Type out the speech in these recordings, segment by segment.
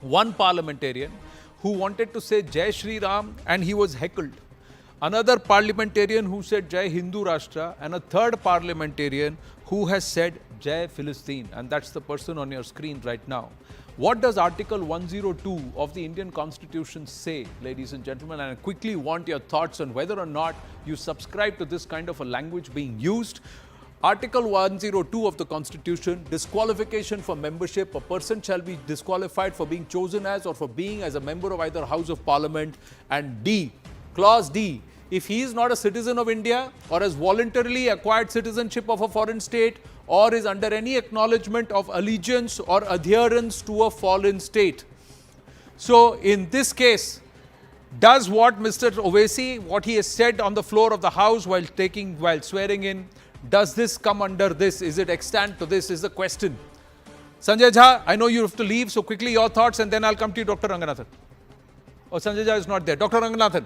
One parliamentarian who wanted to say Jai Shri Ram and he was heckled. Another parliamentarian who said Jai Hindu Rashtra, and a third parliamentarian who has said Jai Philistine, and that's the person on your screen right now. What does Article 102 of the Indian Constitution say, ladies and gentlemen? And I quickly want your thoughts on whether or not you subscribe to this kind of a language being used. Article 102 of the Constitution, disqualification for membership. A person shall be disqualified for being chosen as or for being as a member of either House of Parliament. And D, Clause D, if he is not a citizen of India or has voluntarily acquired citizenship of a foreign state or is under any acknowledgement of allegiance or adherence to a foreign state. So in this case, does what Mr. Owaisi, what he has said on the floor of the House while swearing in, does this come under this? Is it extant to this? Is the question. Sanjay Jha, I know you have to leave, so quickly your thoughts and then I'll come to you, Dr. Ranganathan. Oh, Sanjay Jha is not there. Dr. Ranganathan.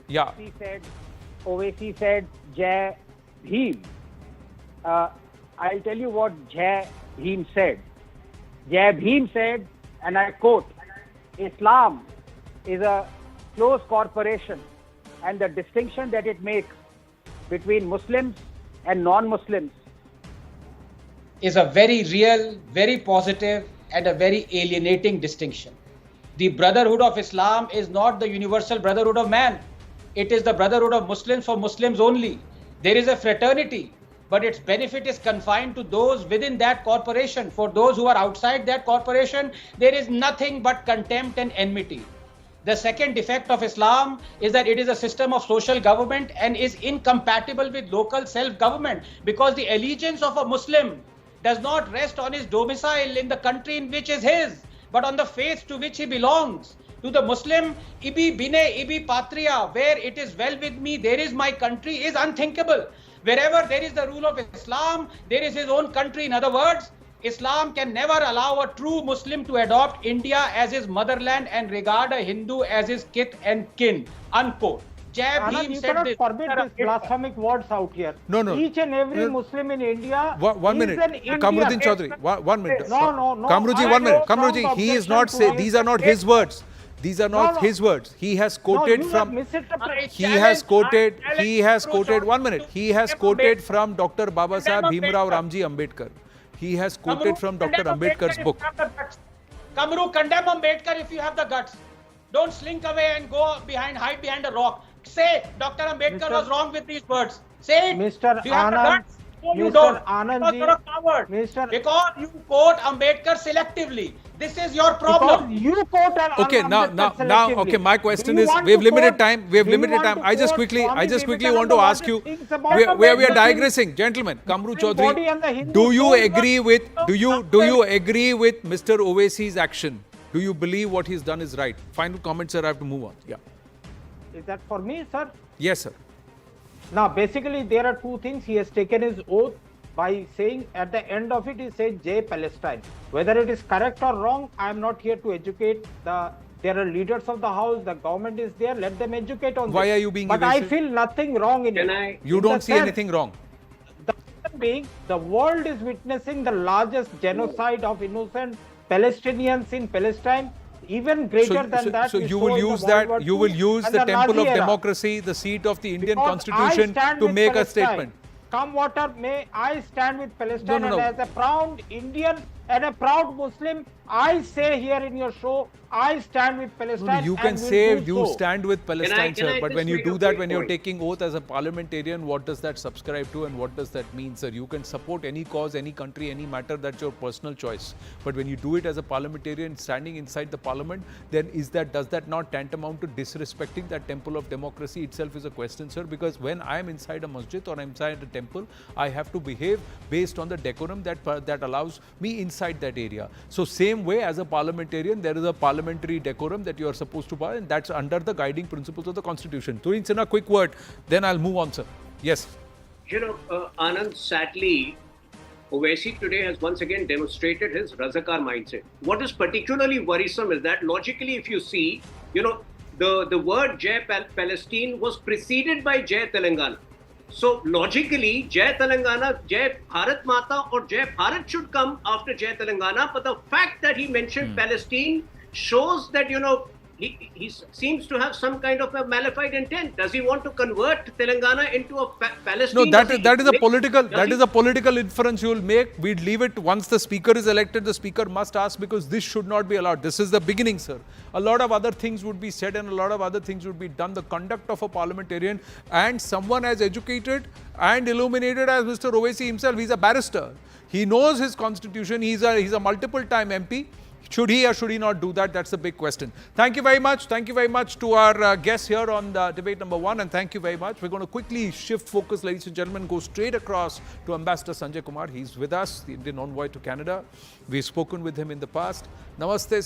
Yeah. Owaisi said Jai Bhim. I'll tell you what Jai Bhim said. Jai Bhim said, and I quote, Islam is a close corporation, and the distinction that it makes between Muslims and non-Muslims is a very real, very positive, and a very alienating distinction. The Brotherhood of Islam is not the universal brotherhood of man. It is the brotherhood of Muslims for Muslims only. There is a fraternity, but its benefit is confined to those within that corporation. For those who are outside that corporation, there is nothing but contempt and enmity. The second defect of Islam is that it is a system of social government and is incompatible with local self-government, because the allegiance of a Muslim does not rest on his domicile in the country in which is his, but on the faith to which he belongs. To the Muslim, ibi bine ibi patria, where it is well with me, there is my country, is unthinkable. Wherever there is the rule of Islam, there is his own country. In other words, Islam can never allow a true Muslim to adopt India as his motherland and regard a Hindu as his kith and kin. Unquote. Jai Bhim you said cannot this. forbid these blasphemic words out here. No. Each and every Muslim in India One is minute. an Indian. Kamruddin Chaudhary, one minute. No. Kamruji, 1 minute. Kamruji, he is not saying, these are not his words. These are not his words. He has quoted from, he has quoted, 1 minute. He has quoted from Dr. Babasaheb Bhimrao Ramji Ambedkar. He has quoted from Dr. Ambedkar's book. Kamru, condemn Ambedkar if you have the guts. Don't slink away and hide behind a rock. Say Dr. Ambedkar was wrong with these words. Say it. Mr. You have the Anand, guts. No, you Mr. don't. Anand Because ji, you're a coward. Mr. Because you quote Ambedkar selectively. This is your problem. Because you quote Okay, now, okay, my question is, we have limited time. I just quickly want to ask you, we are digressing. Gentlemen, Kamru Chaudhary, do you agree with Mr. Owaisi's action? Do you believe what he's done is right? Final comments, sir, I have to move on. Yeah. Is that for me, sir? Yes, sir. Now, basically, there are two things. He has taken his oath by saying at the end of it, he said Jai Palestine. Whether it is correct or wrong, I am not here to educate. There are leaders of the house, the government is there, let them educate on Why this. are you being But evasive? I feel nothing wrong in it. You In don't the see sense, anything wrong. The reason being, the world is witnessing the largest genocide of innocent Palestinians in Palestine. Even greater than that. So we you saw will in use the World that, War you will II use and the temple Nazi of era. democracy, the seat of the Indian Because Constitution I stand to with make a Palestine. statement. Come what may, I stand with Palestine, No. and as a proud Indian and a proud Muslim, I say here in your show, I stand with Palestine. You can and will say do you so. stand with Palestine, Can sir. I But just when you make do a that, quick when you're point? taking oath as a parliamentarian, what does that subscribe to and what does that mean, sir? You can support any cause, any country, any matter. That's your personal choice. But when you do it as a parliamentarian standing inside the parliament, then does that not tantamount to disrespecting that temple of democracy itself is a question, sir? Because when I am inside a masjid or I'm inside a temple, I have to behave based on the decorum that allows me inside that area. So same way as a parliamentarian, there is a parliamentary decorum that you are supposed to follow, and that's under the guiding principles of the Constitution. Turin Sinha, quick word, then I'll move on, sir. Yes. Anand, sadly, Owaisi today has once again demonstrated his Razakar mindset. What is particularly worrisome is that logically, if you see, the word Jai Palestine was preceded by Jai Telangana. So logically, Jai Telangana, Jai Bharat Mata or Jai Bharat should come after Jai Telangana. But the fact that he mentioned Palestine shows that, he seems to have some kind of a malified intent. Does he want to convert Telangana into a Palestine? No, that is a political inference you will make. We'd leave it once the speaker is elected. The speaker must ask, because this should not be allowed. This is the beginning, sir. A lot of other things would be said and a lot of other things would be done. The conduct of a parliamentarian and someone as educated and illuminated as Mr. Owaisi himself. He's a barrister. He knows his constitution. He's a multiple-time MP. Should he or should he not do that? That's the big question. Thank you very much. Thank you very much to our guests here on the debate number 1. And thank you very much. We're going to quickly shift focus, ladies and gentlemen, go straight across to Ambassador Sanjay Kumar. He's with us, the Indian envoy to Canada. We've spoken with him in the past. Namaste, sir.